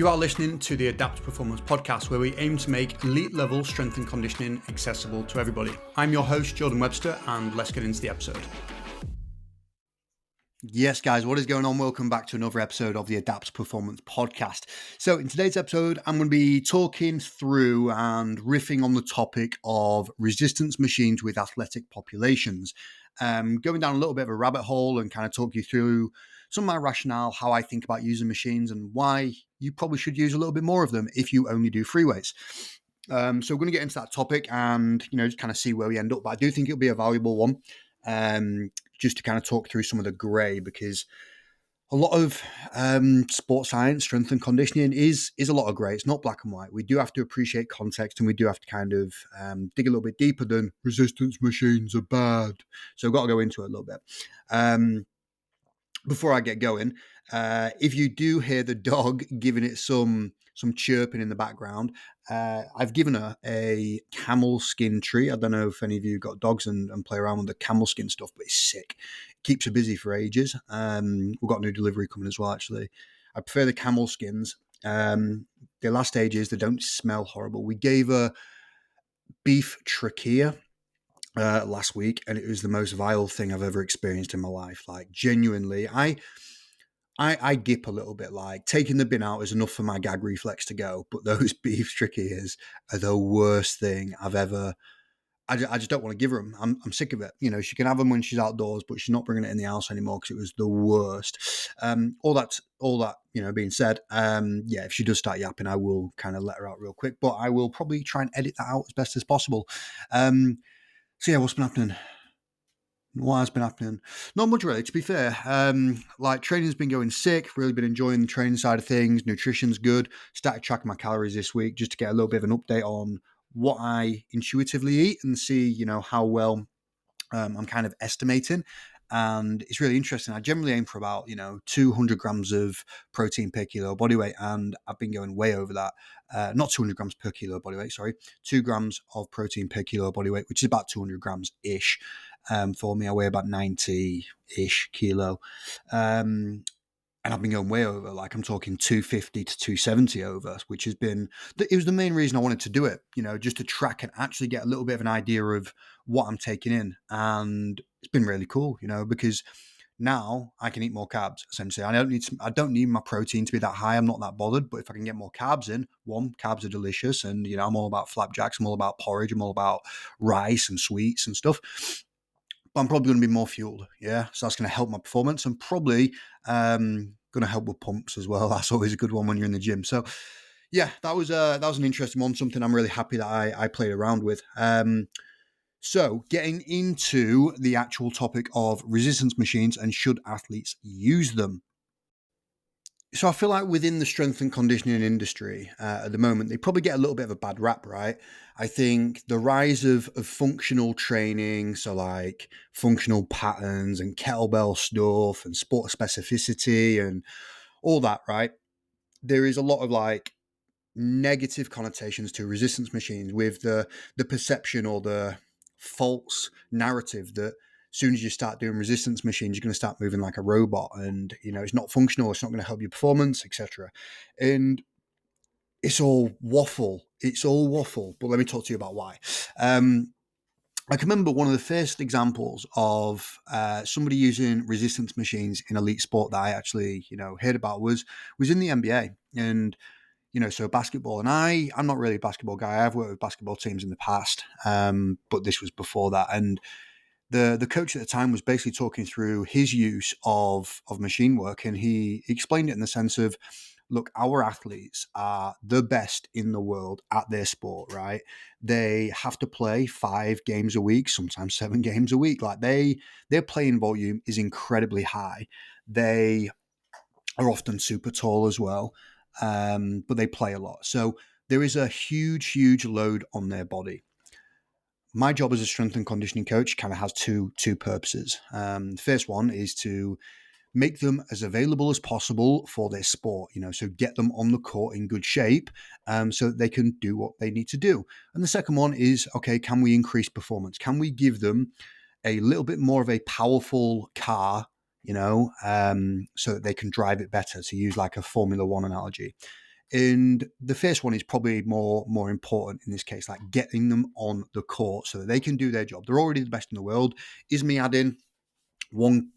You are listening to the Adapt Performance podcast, where we aim to make elite level strength and conditioning accessible to everybody. I'm your host, Jordan Webster, and let's get into the episode. Yes, guys, what is going on? Welcome back to another episode of the Adapt Performance podcast. So in today's episode, I'm going to be talking through and riffing on the topic of resistance machines with athletic populations. Going down a little bit of a rabbit hole and kind of talk you through some of my rationale, how I think about using machines and why you probably should use a little bit more of them if you only do free weights. So we're going to get into that topic and, just kind of see where we end up. But I do think it'll be a valuable one. Just to kind of talk through some of the grey, because a lot of sports science, strength and conditioning is a lot of grey. It's not black and white. We do have to appreciate context, and we do have to kind of dig a little bit deeper than resistance machines are bad. So I've got to go into it a little bit. Before I get going, if you do hear the dog giving it some chirping in the background, I've given her a camel skin treat. I don't know if any of you got dogs and play around with the camel skin stuff, but it's sick. It keeps her busy for ages. We've got a new delivery coming as well, actually. I prefer the camel skins. They last ages. They don't smell horrible. We gave her beef trachea last week, and it was the most vile thing I've ever experienced in my life. Like, genuinely, I gip a little bit. Like, taking the bin out is enough for my gag reflex to go, but those beef tracheas are the worst thing I've ever. I just don't want to give her them. I'm sick of it. She can have them when she's outdoors, but she's not bringing it in the house anymore because it was the worst. All that being said, if she does start yapping, I will kind of let her out real quick, but I will probably try and edit that out as best as possible. So yeah, what's been happening? What has been happening? Not much, really, to be fair. Training's been going sick. Really been enjoying the training side of things. Nutrition's good. Started tracking my calories this week just to get a little bit of an update on what I intuitively eat and see, how well I'm kind of estimating. And it's really interesting. I generally aim for about, 200 grams of protein per kilo body weight. And I've been going way over that. Not 200 grams per kilo body weight, sorry. 2 grams of protein per kilo body weight, which is about 200 grams-ish. For me, I weigh about 90-ish kilo. And I've been going way over, like I'm talking 250 to 270 over, which has been, it was the main reason I wanted to do it, just to track and actually get a little bit of an idea of what I'm taking in. And it's been really cool, because now I can eat more carbs, essentially. I don't need my protein to be that high. I'm not that bothered, but if I can get more carbs in, carbs are delicious. And, I'm all about flapjacks. I'm all about porridge. I'm all about rice and sweets and stuff. But I'm probably going to be more fueled, yeah. So that's going to help my performance and probably going to help with pumps as well. That's always a good one when you're in the gym. So yeah, that was an interesting one. Something I'm really happy that I played around with. So getting into the actual topic of resistance machines and should athletes use them. So I feel like within the strength and conditioning industry at the moment, they probably get a little bit of a bad rap, right? I think the rise of functional training, so like functional patterns and kettlebell stuff and sport specificity and all that, right? There is a lot of like negative connotations to resistance machines with the perception or the false narrative that as soon as you start doing resistance machines, you're going to start moving like a robot and, it's not functional. It's not going to help your performance, etc. And it's all waffle. But let me talk to you about why. I can remember one of the first examples of somebody using resistance machines in elite sport that I actually, heard about was in the NBA. And, so basketball. And I'm not really a basketball guy. I've worked with basketball teams in the past, but this was before that. And the coach at the time was basically talking through his use of machine work, and he explained it in the sense of, look, our athletes are the best in the world at their sport, right? They have to play 5 games a week, sometimes 7 games a week. Like their playing volume is incredibly high. They are often super tall as well, but they play a lot. So there is a huge load on their body. My job as a strength and conditioning coach kind of has two purposes. The first one is to make them as available as possible for their sport, so get them on the court in good shape so that they can do what they need to do. And the second one is, okay, can we increase performance? Can we give them a little bit more of a powerful car, so that they can drive it better, to use like a Formula One analogy? And the first one is probably more important in this case, like getting them on the court so that they can do their job. They're already the best in the world. Is me adding one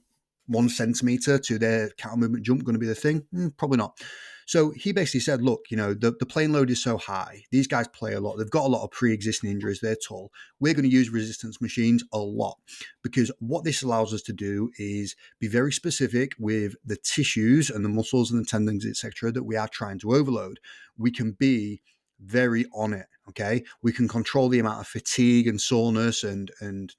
centimeter to their counter movement jump going to be the thing? Probably not. So he basically said, look, the playing load is so high. These guys play a lot. They've got a lot of pre-existing injuries. They're tall. We're going to use resistance machines a lot because what this allows us to do is be very specific with the tissues and the muscles and the tendons, etc., that we are trying to overload. We can be very on it. Okay. We can control the amount of fatigue and soreness and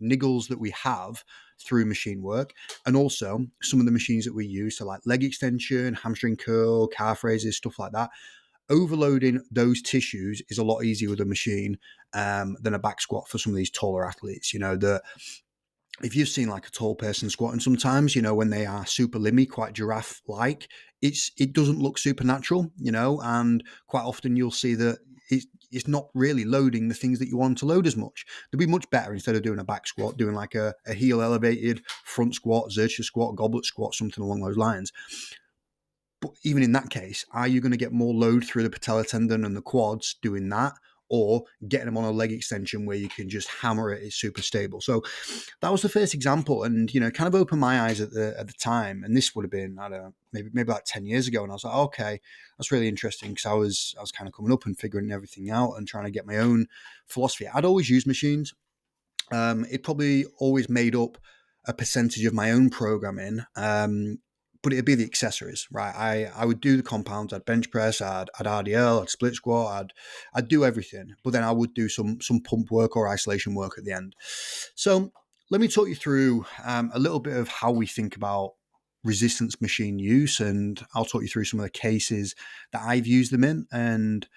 niggles that we have through machine work. And also some of the machines that we use, so like leg extension, hamstring curl, calf raises, stuff like that. Overloading those tissues is a lot easier with a machine than a back squat for some of these taller athletes. If you've seen like a tall person squatting sometimes, when they are super limby, quite giraffe-like, it doesn't look supernatural, and quite often you'll see that it's not really loading the things that you want to load as much. They'd be much better instead of doing a back squat, doing like a heel elevated front squat, Xerxes squat, goblet squat, something along those lines. But even in that case, are you going to get more load through the patella tendon and the quads doing that? Or getting them on a leg extension where you can just hammer it is super stable. So that was the first example, and kind of opened my eyes at the time. And this would have been, I don't know, maybe like 10 years ago. And I was like, okay, that's really interesting, because I was kind of coming up and figuring everything out and trying to get my own philosophy. I'd always used machines. It probably always made up a percentage of my own programming. But it'd be the accessories, right? I would do the compounds, I'd bench press, I'd RDL, I'd split squat, I'd do everything. But then I would do some pump work or isolation work at the end. So let me talk you through a little bit of how we think about resistance machine use, and I'll talk you through some of the cases that I've used them in. And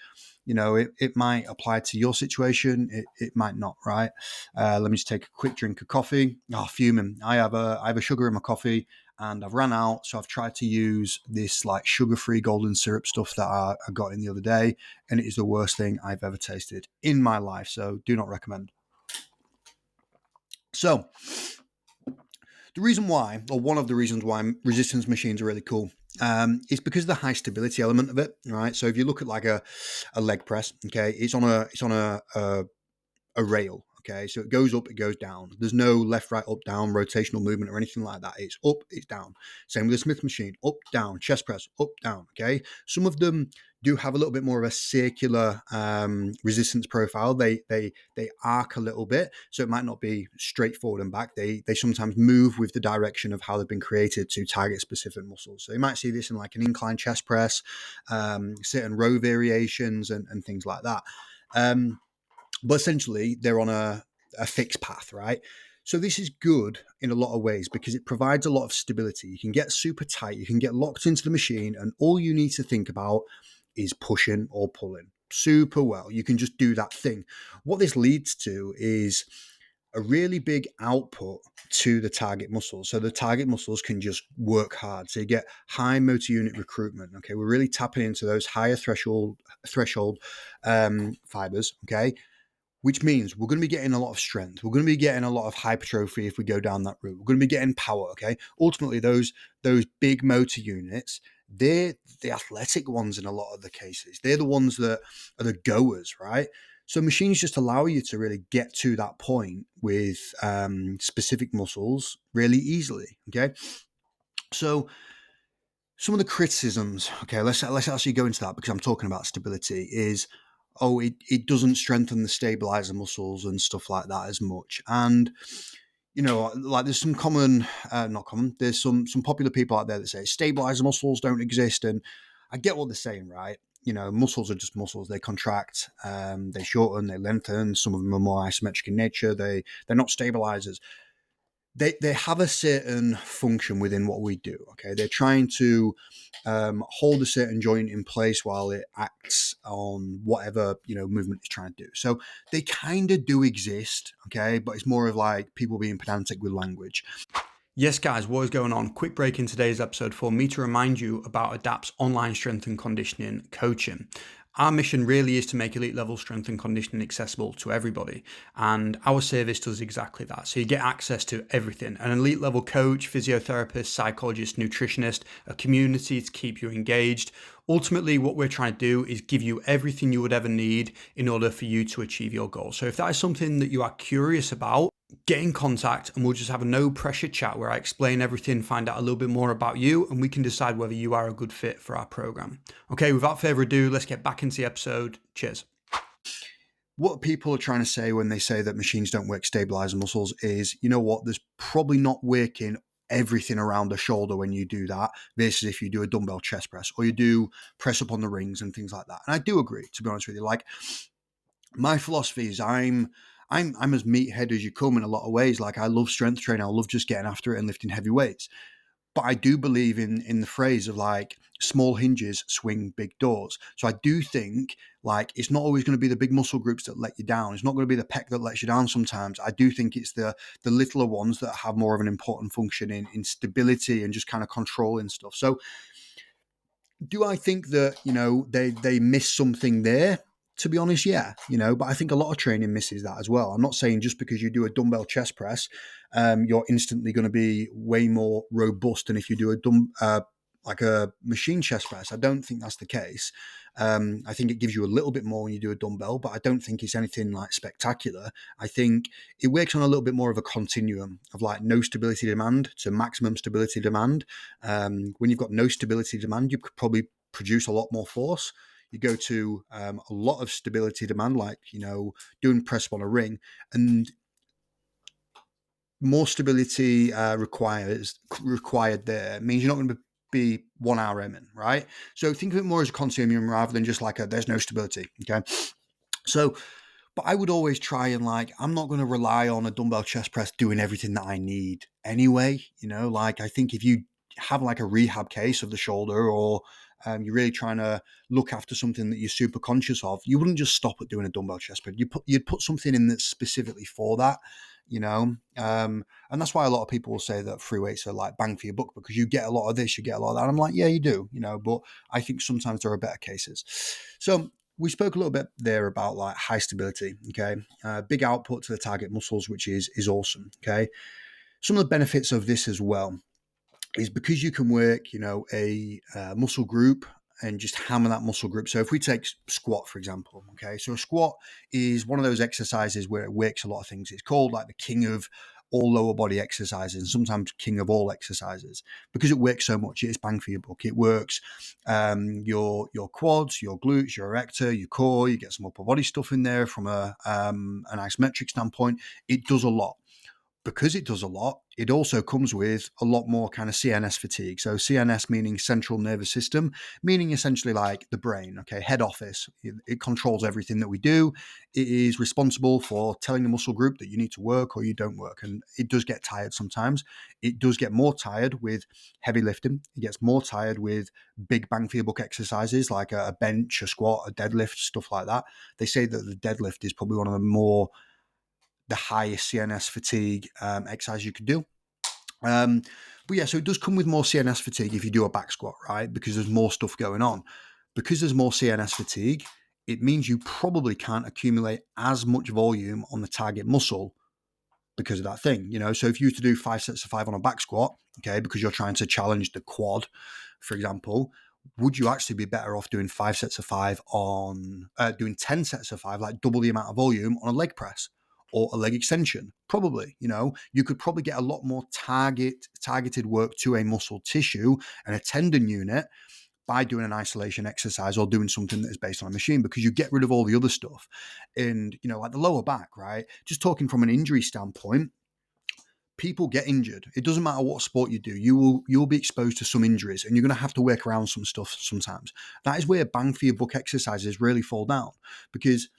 it might apply to your situation. It might not, right? Let me just take a quick drink of coffee. Oh, fuming. I have a sugar in my coffee, and I've ran out. So I've tried to use this like sugar-free golden syrup stuff that I got in the other day, and it is the worst thing I've ever tasted in my life. So do not recommend. So the reason why, or one of the reasons why resistance machines are really cool, is because of the high stability element of it, right? So if you look at like a leg press, okay, it's on a rail. Okay, so it goes up, it goes down. There's no left, right, up, down, rotational movement or anything like that. It's up, it's down. Same with the Smith machine, up, down, chest press, up, down. Okay, some of them do have a little bit more of a circular resistance profile. They arc a little bit, so it might not be straight forward and back. They sometimes move with the direction of how they've been created to target specific muscles. So you might see this in like an incline chest press, certain row variations and things like that. But essentially, they're on a fixed path, right? So this is good in a lot of ways because it provides a lot of stability. You can get super tight, you can get locked into the machine, and all you need to think about is pushing or pulling super well. You can just do that thing. What this leads to is a really big output to the target muscles. So the target muscles can just work hard. So you get high motor unit recruitment. Okay, we're really tapping into those higher threshold fibers. Okay, which means we're going to be getting a lot of strength. We're going to be getting a lot of hypertrophy if we go down that route. We're going to be getting power, okay? Ultimately, those big motor units, they're the athletic ones in a lot of the cases. They're the ones that are the goers, right? So machines just allow you to really get to that point with specific muscles really easily, okay? So some of the criticisms, okay, let's actually go into that because I'm talking about stability, is it doesn't strengthen the stabilizer muscles and stuff like that as much. And, like there's some there's some popular people out there that say stabilizer muscles don't exist. And I get what they're saying, right? Muscles are just muscles. They contract, they shorten, they lengthen. Some of them are more isometric in nature. They're not stabilizers. They have a certain function within what we do. Okay, they're trying to hold a certain joint in place while it acts on whatever movement it's trying to do. So they kind of do exist. Okay, but it's more of like people being pedantic with language. Yes, guys, what is going on? Quick break in today's episode for me to remind you about ADAPT's online strength and conditioning coaching. Our mission really is to make elite level strength and conditioning accessible to everybody. And our service does exactly that. So you get access to everything: an elite level coach, physiotherapist, psychologist, nutritionist, a community to keep you engaged. Ultimately, what we're trying to do is give you everything you would ever need in order for you to achieve your goals. So if that is something that you are curious about, get in contact and we'll just have a no pressure chat where I explain everything, find out a little bit more about you, and we can decide whether you are a good fit for our program. Okay, without further ado, let's get back into the episode. Cheers. What people are trying to say when they say that machines don't work stabilizing muscles is, you know what, there's probably not working everything around the shoulder when you do that versus if you do a dumbbell chest press or you do press up on the rings and things like that. And I do agree, to be honest with you. Like, my philosophy is I'm as meathead as you come in a lot of ways. Like, I love strength training. I love just getting after it and lifting heavy weights. But I do believe in the phrase of like, small hinges swing big doors. So I do think like it's not always going to be the big muscle groups that let you down. It's not going to be the pec that lets you down sometimes. I do think it's the littler ones that have more of an important function in stability and just kind of controlling stuff. So do I think that, they miss something there? To be honest, yeah, but I think a lot of training misses that as well. I'm not saying just because you do a dumbbell chest press, you're instantly going to be way more robust than if you do like a machine chest press. I don't think that's the case. I think it gives you a little bit more when you do a dumbbell, but I don't think it's anything like spectacular. I think it works on a little bit more of a continuum of like no stability demand to maximum stability demand. When you've got no stability demand, you could probably produce a lot more force. You go to a lot of stability demand, like, doing press up on a ring, and more stability required there means you're not going to be 1 hour aiming, right? So think of it more as a continuum rather than just like there's no stability. Okay. So, but I would always try and like, I'm not going to rely on a dumbbell chest press doing everything that I need anyway. Like, I think if you have like a rehab case of the shoulder, or you're really trying to look after something that you're super conscious of, you wouldn't just stop at doing a dumbbell chest press. You'd put something in that's specifically for that, and that's why a lot of people will say that free weights are like bang for your buck, because you get a lot of this, you get a lot of that. And I'm like, yeah, you do, but I think sometimes there are better cases. So we spoke a little bit there about like high stability, okay? Big output to the target muscles, which is awesome, okay? Some of the benefits of this as well is because you can work, a muscle group and just hammer that muscle group. So if we take squat, for example, okay? So a squat is one of those exercises where it works a lot of things. It's called like the king of all lower body exercises, and sometimes king of all exercises, because it works so much. It's bang for your buck. It works your quads, your glutes, your erector, your core. You get some upper body stuff in there from an isometric standpoint. It does a lot. Because it does a lot, it also comes with a lot more kind of CNS fatigue. So CNS meaning central nervous system, meaning essentially like the brain, okay, head office. It controls everything that we do. It is responsible for telling the muscle group that you need to work or you don't work. And it does get tired sometimes. It does get more tired with heavy lifting. It gets more tired with big bang for your buck exercises like a bench, a squat, a deadlift, stuff like that. They say that the deadlift is probably one of the highest CNS fatigue exercise you could do. But yeah, so it does come with more CNS fatigue if you do a back squat, right? Because there's more stuff going on. Because there's more CNS fatigue, it means you probably can't accumulate as much volume on the target muscle because of that thing, So if you were to do 5 sets of 5 on a back squat, okay, because you're trying to challenge the quad, for example, would you actually be better off doing 5 sets of 5 on, doing 10 sets of 5, like double the amount of volume on a leg press? Or a leg extension? Probably, you could probably get a lot more targeted work to a muscle tissue and a tendon unit by doing an isolation exercise or doing something that is based on a machine, because you get rid of all the other stuff. And, like the lower back, right? Just talking from an injury standpoint, people get injured. It doesn't matter what sport you do. You'll be exposed to some injuries, and you're going to have to work around some stuff sometimes. That is where bang for your buck exercises really fall down, because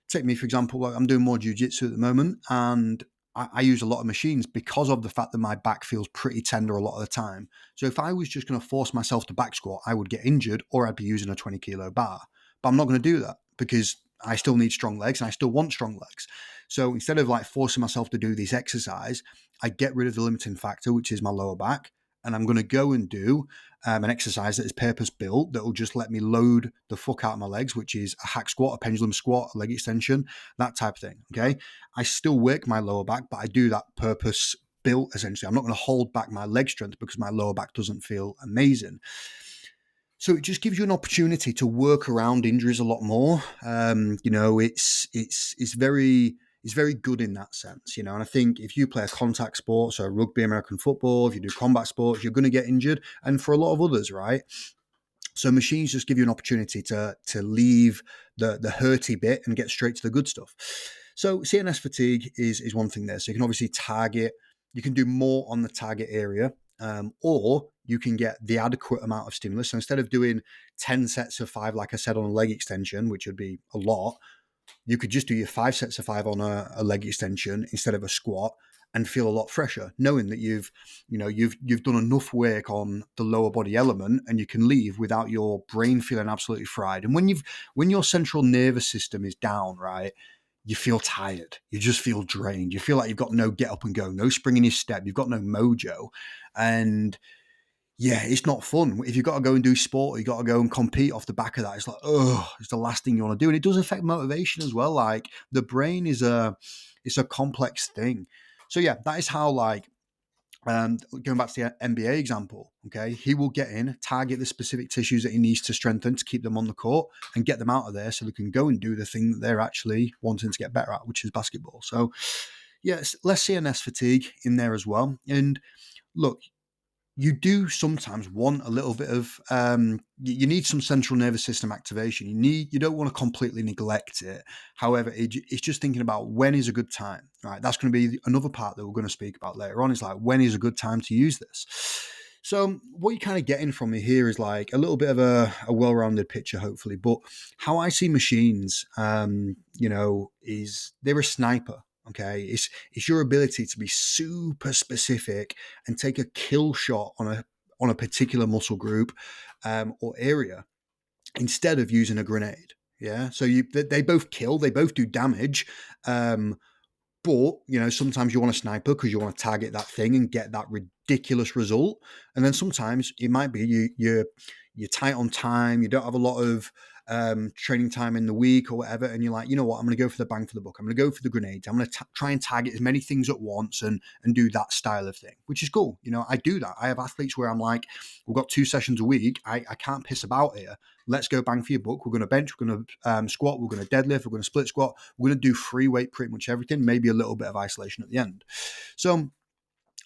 take me, for example, I'm doing more jiu-jitsu at the moment, and I use a lot of machines because of the fact that my back feels pretty tender a lot of the time. So if I was just going to force myself to back squat, I would get injured, or I'd be using a 20 kilo bar. But I'm not going to do that because I still need strong legs and I still want strong legs. So instead of like forcing myself to do this exercise, I get rid of the limiting factor, which is my lower back, and I'm going to go and do an exercise that is purpose built that will just let me load the fuck out of my legs, which is a hack squat, a pendulum squat, a leg extension, that type of thing. Okay. I still work my lower back, but I do that purpose built essentially. I'm not going to hold back my leg strength because my lower back doesn't feel amazing. So it just gives you an opportunity to work around injuries a lot more. It's very good in that sense, And I think if you play a contact sport, so rugby, American football, if you do combat sports, you're going to get injured, and for a lot of others, right? So machines just give you an opportunity to leave the hurty bit and get straight to the good stuff. So CNS fatigue is one thing there. So you can obviously target. You can do more on the target area. Or you can get the adequate amount of stimulus. So instead of doing 10 sets of 5, like I said, on a leg extension, which would be a lot, you could just do your 5 sets of 5 on a leg extension instead of a squat and feel a lot fresher, knowing that you've done enough work on the lower body element, and you can leave without your brain feeling absolutely fried. And when your central nervous system is down, right, you feel tired. You just feel drained. You feel like you've got no get up and go, no spring in your step. You've got no mojo. And yeah, it's not fun. If you've got to go and do sport, you've got to go and compete off the back of that. It's like, it's the last thing you want to do. And it does affect motivation as well. Like the brain it's a complex thing. So yeah, that is how going back to the NBA example, okay, he will get in, target the specific tissues that he needs to strengthen to keep them on the court and get them out of there so they can go and do the thing that they're actually wanting to get better at, which is basketball. So, yes, less CNS fatigue in there as well. And look, you do sometimes want a little bit of you need some central nervous system activation. You don't want to completely neglect it. However, it's just thinking about when is a good time. Right, that's going to be another part that we're going to speak about later on. Is like, when is a good time to use this. So what you're kind of getting from me here is like a little bit of a well-rounded picture, hopefully. But how I see machines, is they're a sniper. Okay, it's your ability to be super specific and take a kill shot on a particular muscle group or area instead of using a grenade. Yeah, so they both kill, they both do damage, but sometimes you want a sniper because you want to target that thing and get that ridiculous result, and then sometimes it might be you're tight on time, you don't have a lot of training time in the week or whatever, and you're like, you know what, I'm going to go for the bang for the buck. I'm going to go for the grenades. I'm going to try and target as many things at once and do that style of thing, which is cool. I do that. I have athletes where I'm like, we've got 2 sessions a week. I can't piss about here. Let's go bang for your buck. We're going to bench. We're going to squat. We're going to deadlift. We're going to split squat. We're going to do free weight, pretty much everything. Maybe a little bit of isolation at the end. So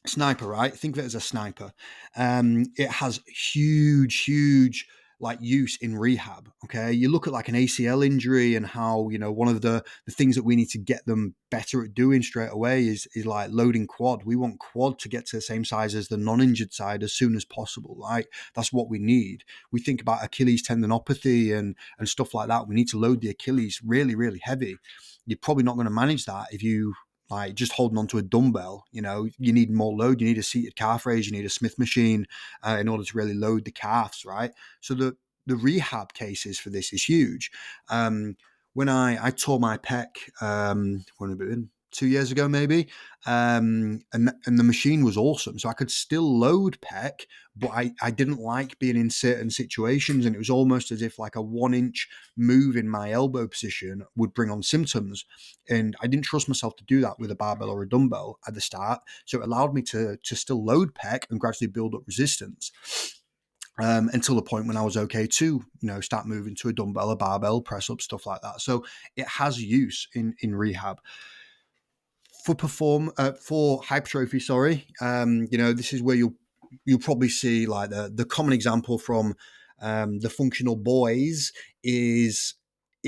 sniper, right? Think of it as a sniper. It has huge like use in rehab. Okay, you look at like an ACL injury and how one of the things that we need to get them better at doing straight away is like loading quad. We want quad to get to the same size as the non-injured side as soon as possible. Like that's what we need. We think about Achilles tendinopathy and stuff like that. We need to load the Achilles really heavy. You're probably not going to manage that if you like just holding onto a dumbbell. You need more load. You need a seated calf raise. You need a Smith machine in order to really load the calves, right? So the rehab cases for this is huge. When I tore my pec, when have it been? 2 years ago, maybe. And the machine was awesome. So I could still load pec, but I didn't like being in certain situations. And it was almost as if like a 1-inch move in my elbow position would bring on symptoms. And I didn't trust myself to do that with a barbell or a dumbbell at the start. So it allowed me to still load pec and gradually build up resistance. Until the point when I was okay to, start moving to a dumbbell, a barbell, press up, stuff like that. So it has use in rehab. For hypertrophy, this is where you'll probably see like the common example from the functional boys is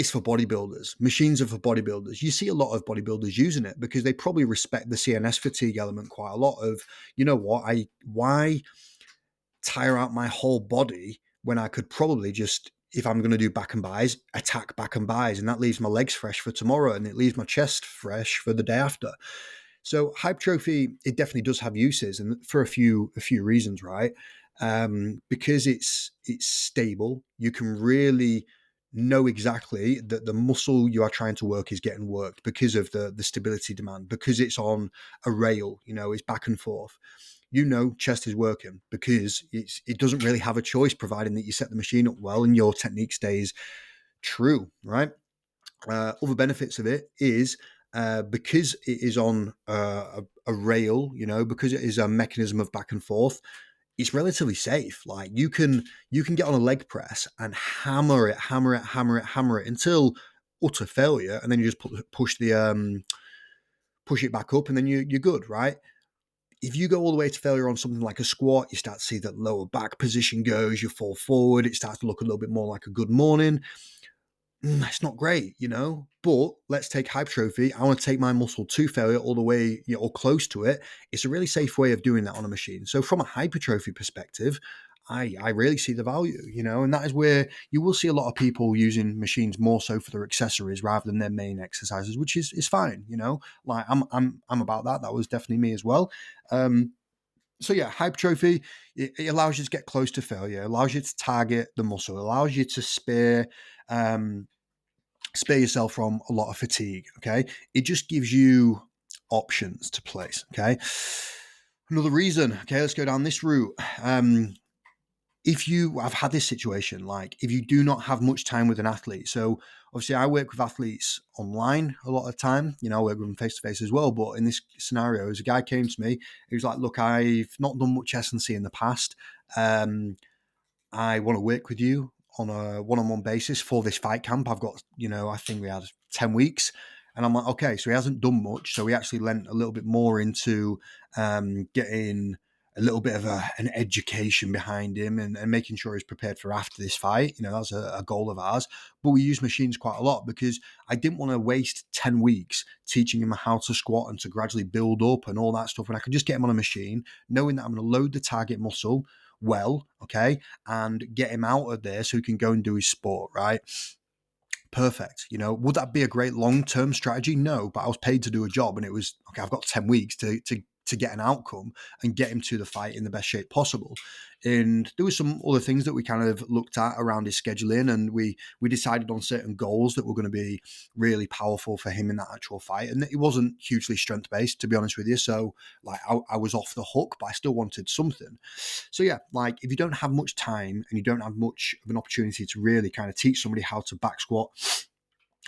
for bodybuilders. Machines are for bodybuilders. You see a lot of bodybuilders using it because they probably respect the CNS fatigue element quite a lot of, why tire out my whole body when I could probably just, if I'm going to do back and buys, attack back and buys, and that leaves my legs fresh for tomorrow and it leaves my chest fresh for the day after. So hypertrophy, it definitely does have uses, and for a few reasons, right? Because it's stable. You can really know exactly that the muscle you are trying to work is getting worked because of the stability demand, because it's on a rail, it's back and forth. you know chest is working because it doesn't really have a choice, providing that you set the machine up well and your technique stays true, right? Other benefits of it is because it is on a rail, because it is a mechanism of back and forth, it's relatively safe. Like you can get on a leg press and hammer it until utter failure, and then you just push it back up, and then you're good, right? If you go all the way to failure on something like a squat, you start to see that lower back position goes, you fall forward, it starts to look a little bit more like a good morning. It's not great, but let's take hypertrophy. I want to take my muscle to failure all the way, or close to it. It's a really safe way of doing that on a machine. So from a hypertrophy perspective, I really see the value, and that is where you will see a lot of people using machines more so for their accessories rather than their main exercises, which is fine, like I'm about that. That was definitely me as well. So yeah, hypertrophy, it allows you to get close to failure, allows you to target the muscle, allows you to spare yourself from a lot of fatigue. Okay. It just gives you options to place. Okay. Another reason. Okay. Let's go down this route. I've had this situation, like if you do not have much time with an athlete. So obviously I work with athletes online a lot of the time, I work with them face to face as well. But in this scenario, as a guy came to me, he was like, look, I've not done much S&C in the past. I want to work with you on a one-on-one basis for this fight camp. I've got, I think we had 10 weeks. And I'm like, okay, so he hasn't done much. So we actually lent a little bit more into getting a little bit of an education behind him and making sure he's prepared for after this fight. That's a goal of ours. But we use machines quite a lot because I didn't want to waste 10 weeks teaching him how to squat and to gradually build up and all that stuff. And I could just get him on a machine, knowing that I'm going to load the target muscle well, okay, and get him out of there so he can go and do his sport, right? Perfect. Would that be a great long-term strategy? No, but I was paid to do a job, and it was, okay, I've got 10 weeks to get an outcome and get him to the fight in the best shape possible. And there were some other things that we kind of looked at around his scheduling, and we decided on certain goals that were going to be really powerful for him in that actual fight. And it wasn't hugely strength-based, to be honest with you. So like I was off the hook, but I still wanted something. So yeah, like if you don't have much time and you don't have much of an opportunity to really kind of teach somebody how to back squat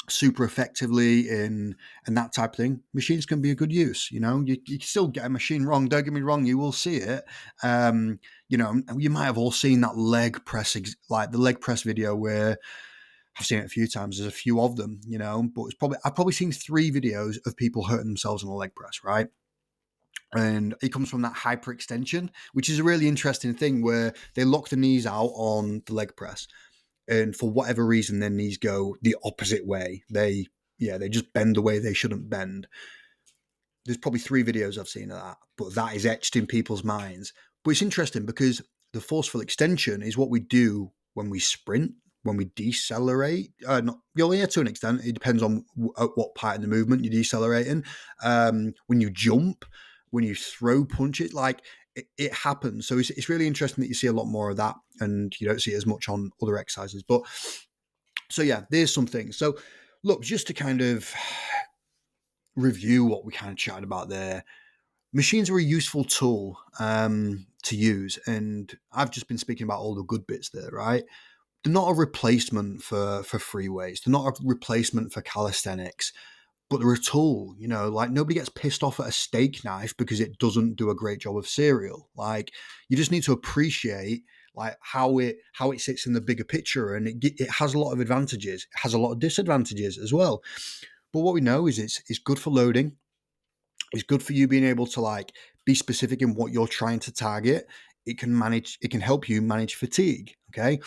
super effectively and that type of thing, machines can be a good use. You can still get a machine wrong, don't get me wrong, you will see it. You might have all seen that leg press, like the leg press video, where I've seen it a few times. There's a few of them, but I've probably seen 3 videos of people hurting themselves on a leg press, right? And it comes from that hyperextension, which is a really interesting thing where they lock the knees out on the leg press. And for whatever reason, their knees go the opposite way. They just bend the way they shouldn't bend. There's probably 3 videos I've seen of that, but that is etched in people's minds. But it's interesting because the forceful extension is what we do when we sprint, when we decelerate. To an extent. It depends on what part in the movement you're decelerating. When you jump, when you throw punches, like it happens. So it's really interesting that you see a lot more of that, and you don't see it as much on other exercises. But so yeah, there's some things. So look, just to kind of review what we kind of chatted about there, machines are a useful tool to use, and I've just been speaking about all the good bits there, right? They're not a replacement for free weights. They're not a replacement for calisthenics. But they're a tool, like nobody gets pissed off at a steak knife because it doesn't do a great job of cereal. Like you just need to appreciate like how it sits in the bigger picture, and it has a lot of advantages. It has a lot of disadvantages as well. But what we know is it's good for loading. It's good for you being able to like be specific in what you're trying to target. It can help you manage fatigue. Okay.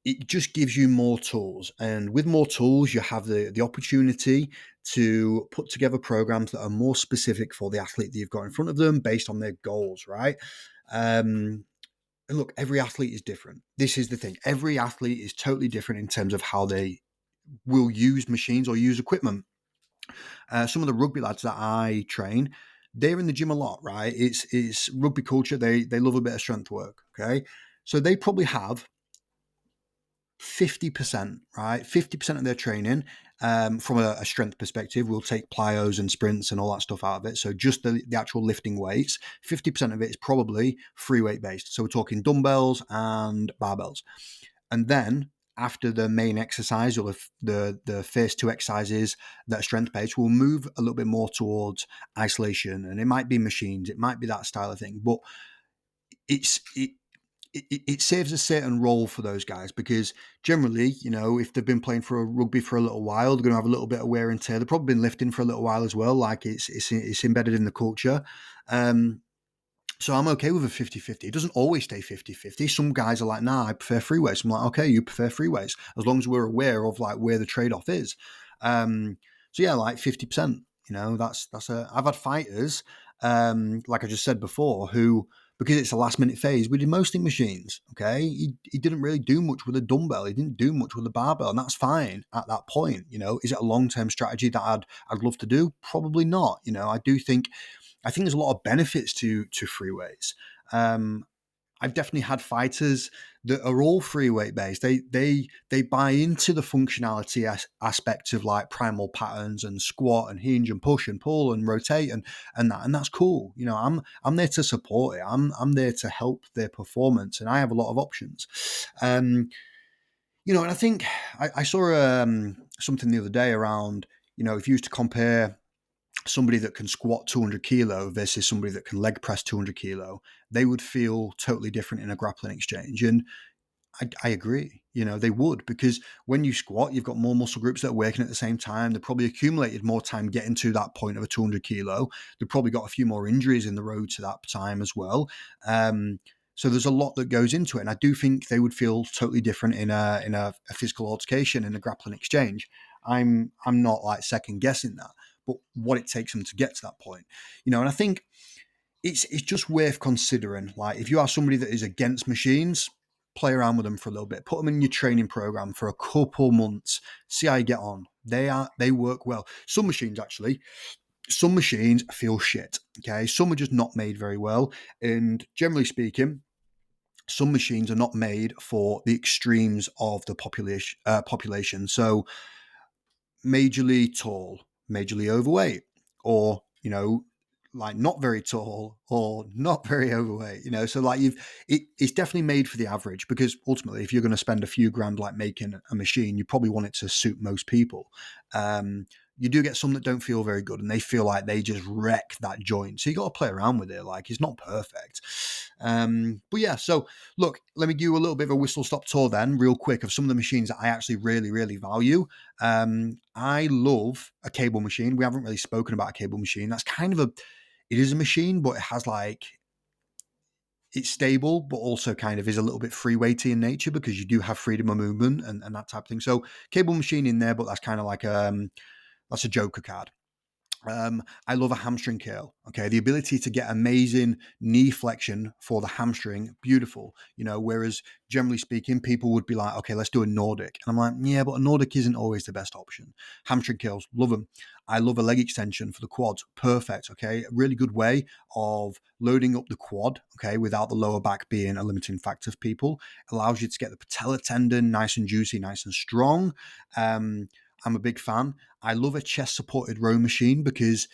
It just gives you more tools, and with more tools you have the opportunity to put together programs that are more specific for the athlete that you've got in front of them based on their goals, right? And look, every athlete is different. This is the thing. Every athlete is totally different in terms of how they will use machines or use equipment. Some of the rugby lads that I train, they're in the gym a lot, right? It's rugby culture. They love a bit of strength work, okay? So they probably have 50%, right? 50% of their training from a strength perspective. We'll take plyos and sprints and all that stuff out of it. So just the actual lifting weights, 50% of it is probably free weight based. So we're talking dumbbells and barbells. And then after the main exercise, or the first two exercises that are strength based, we'll move a little bit more towards isolation. And it might be machines, it might be that style of thing. But it serves a certain role for those guys, because generally, if they've been playing for a rugby for a little while, they're going to have a little bit of wear and tear. They've probably been lifting for a little while as well. Like it's embedded in the culture. So I'm okay with a 50-50. It doesn't always stay 50-50. Some guys are like, nah, I prefer free weights. I'm like, okay, you prefer free weights, as long as we're aware of like where the trade-off is. So yeah, like 50%, I've had fighters, like I just said before, who, because it's a last minute phase, we did mostly machines. Okay. He didn't really do much with a dumbbell. He didn't do much with a barbell, and that's fine at that point. Is it a long-term strategy that I'd love to do? Probably not. I think there's a lot of benefits to free weights. I've definitely had fighters that are all free weight based. They buy into the functionality aspect of like primal patterns and squat and hinge and push and pull and rotate and that's cool. I'm there to support it. I'm there to help their performance, and I have a lot of options. And I think I saw something the other day around, if you used to compare somebody that can squat 200 kilo versus somebody that can leg press 200 kilo, they would feel totally different in a grappling exchange. And I agree, they would, because when you squat, you've got more muscle groups that are working at the same time. They've probably accumulated more time getting to that point of a 200 kilo. They've probably got a few more injuries in the road to that time as well. So there's a lot that goes into it. And I do think they would feel totally different in a physical altercation, in a grappling exchange. I'm not like second guessing that, but what it takes them to get to that point, and I think it's just worth considering. Like, if you are somebody that is against machines, play around with them for a little bit, put them in your training program for a couple months, see how you get on. They work well. Some machines feel shit. Okay. Some are just not made very well. And generally speaking, some machines are not made for the extremes of the population. So majorly tall, majorly overweight, or like not very tall or not very overweight. So like it's definitely made for the average, because ultimately, if you're going to spend a few grand like making a machine, you probably want it to suit most people. You do get some that don't feel very good, and they feel like they just wreck that joint. So you got to play around with it. Like, it's not perfect. But yeah, so look, let me give you a little bit of a whistle-stop tour then, real quick, of some of the machines that I actually really, really value. I love a cable machine. We haven't really spoken about a cable machine. That's kind of it is a machine, but it has like, it's stable, but also kind of is a little bit free weighty in nature, because you do have freedom of movement and that type of thing. So cable machine in there, but that's kind of like that's a joker card. I love a hamstring curl. Okay. The ability to get amazing knee flexion for the hamstring, beautiful, whereas generally speaking, people would be like, okay, let's do a Nordic. And I'm like, yeah, but a Nordic isn't always the best option. Hamstring curls, love them. I love a leg extension for the quads. Perfect. Okay. A really good way of loading up the quad, okay, without the lower back being a limiting factor for people. Allows you to get the patella tendon nice and juicy, nice and strong. I'm a big fan. I love a chest supported row machine, because,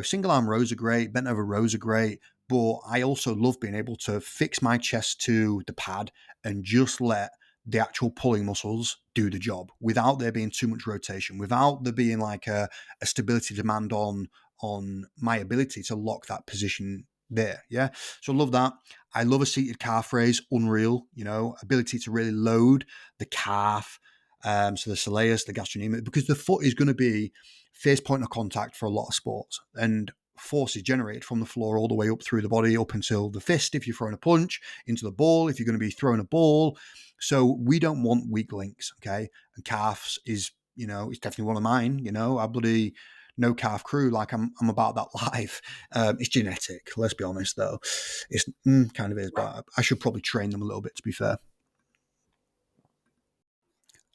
single arm rows are great, bent over rows are great, but I also love being able to fix my chest to the pad and just let the actual pulling muscles do the job without there being too much rotation, without there being like a stability demand on my ability to lock that position there. Yeah. So I love that. I love a seated calf raise, unreal, ability to really load the calf. So the soleus, the gastrocnemius, because the foot is going to be first point of contact for a lot of sports, and force is generated from the floor all the way up through the body, up until the fist if you're throwing a punch, into the ball if you're going to be throwing a ball. So we don't want weak links, okay? And calves is, it's definitely one of mine. I bloody no calf crew. Like, I'm about that life. It's genetic. Let's be honest, though. It's kind of is, but I should probably train them a little bit, to be fair.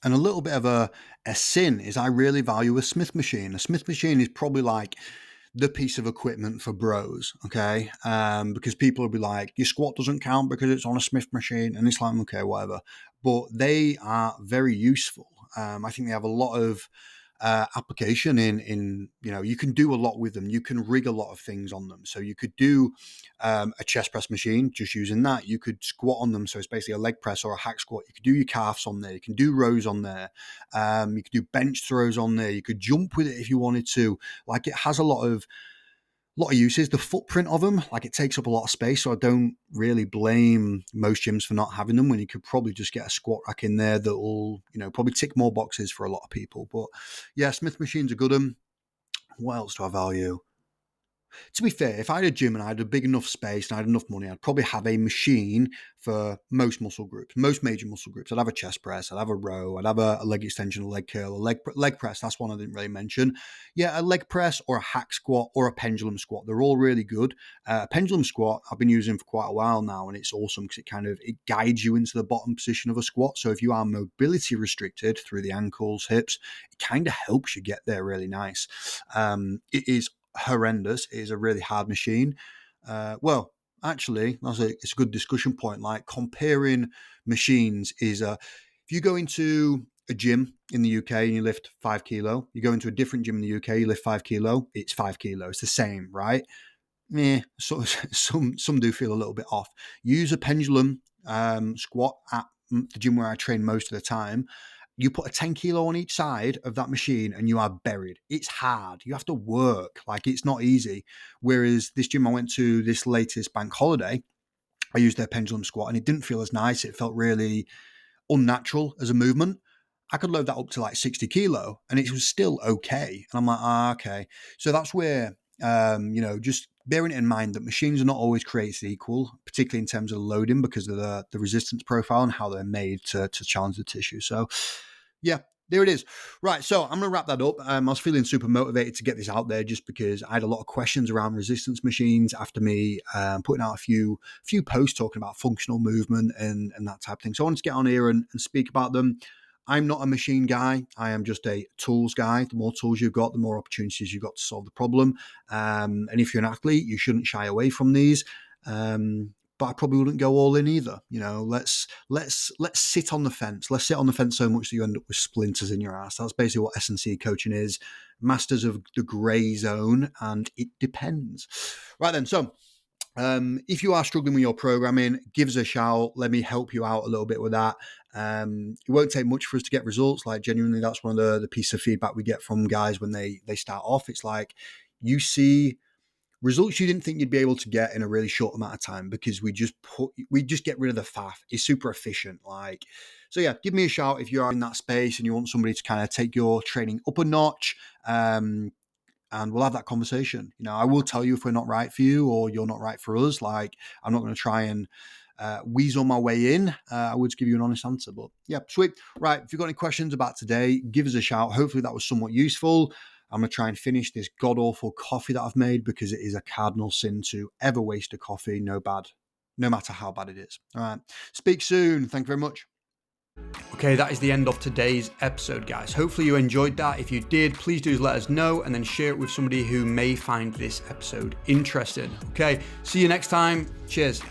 And a little bit of a sin is I really value a Smith machine. A Smith machine is probably like the piece of equipment for bros, okay? Because people will be like, your squat doesn't count because it's on a Smith machine. And it's like, okay, whatever. But they are very useful. I think they have a lot of application in you can do a lot with them. You can rig a lot of things on them. So you could do a chest press machine just using that. You could squat on them, so it's basically a leg press or a hack squat. You could do your calves on there. You can do rows on there. You could do bench throws on there. You could jump with it if you wanted to. Like, it has a lot of uses. The footprint of them, like, it takes up a lot of space, so I don't really blame most gyms for not having them, when you could probably just get a squat rack in there that will probably tick more boxes for a lot of people. But yeah, Smith machines are good. What else do I value? To be fair, if I had a gym and I had a big enough space and I had enough money, I'd probably have a machine for most muscle groups, most major muscle groups. I'd have a chest press, I'd have a row, I'd have a leg extension, a leg curl, a leg press. That's one I didn't really mention. Yeah, a leg press or a hack squat or a pendulum squat. They're all really good. A pendulum squat I've been using for quite a while now, and it's awesome because it guides you into the bottom position of a squat. So if you are mobility restricted through the ankles, hips, it kind of helps you get there really nice. It is horrendous. It is a really hard machine. Well, actually, it's a good discussion point. Like, comparing machines is if you go into a gym in the UK and you lift 5 kilo, you go into a different gym in the UK, you lift 5 kilo, it's 5 kilo. It's the same, right? So some do feel a little bit off. Use a pendulum squat at the gym where I train most of the time. You put a 10 kilo on each side of that machine and you are buried. It's hard. You have to work. Like, it's not easy. Whereas this gym I went to this latest bank holiday, I used their pendulum squat and it didn't feel as nice. It felt really unnatural as a movement. I could load that up to like 60 kilo and it was still okay. And I'm like, okay. So that's where, just bearing in mind that machines are not always created equal, particularly in terms of loading, because of the resistance profile and how they're made to challenge the tissue. So yeah, there it is. Right, so I'm going to wrap that up. I was feeling super motivated to get this out there just because I had a lot of questions around resistance machines after me putting out a few posts talking about functional movement and that type of thing. So I wanted to get on here and speak about them. I'm not a machine guy. I am just a tools guy. The more tools you've got, the more opportunities you've got to solve the problem. And if you're an athlete, you shouldn't shy away from these. But I probably wouldn't go all in either. Let's sit on the fence. Let's sit on the fence so much that you end up with splinters in your ass. That's basically what S&C coaching is. Masters of the grey zone, and it depends. Right then, so if you are struggling with your programming, give us a shout. Let me help you out a little bit with that. It won't take much for us to get results. Like, genuinely, that's one of the pieces of feedback we get from guys when they start off. It's like, you see results you didn't think you'd be able to get in a really short amount of time because we just get rid of the faff. It's super efficient. So yeah, give me a shout if you are in that space and you want somebody to kind of take your training up a notch. And we'll have that conversation. I will tell you if we're not right for you or you're not right for us. Like, I'm not going to try and weasel my way in. I would just give you an honest answer. But yeah, sweet. Right. If you've got any questions about today, give us a shout. Hopefully that was somewhat useful. I'm going to try and finish this god-awful coffee that I've made because it is a cardinal sin to ever waste a coffee, no matter how bad it is. All right. Speak soon. Thank you very much. Okay, that is the end of today's episode, guys. Hopefully you enjoyed that. If you did, please do let us know and then share it with somebody who may find this episode interesting. Okay, see you next time. Cheers.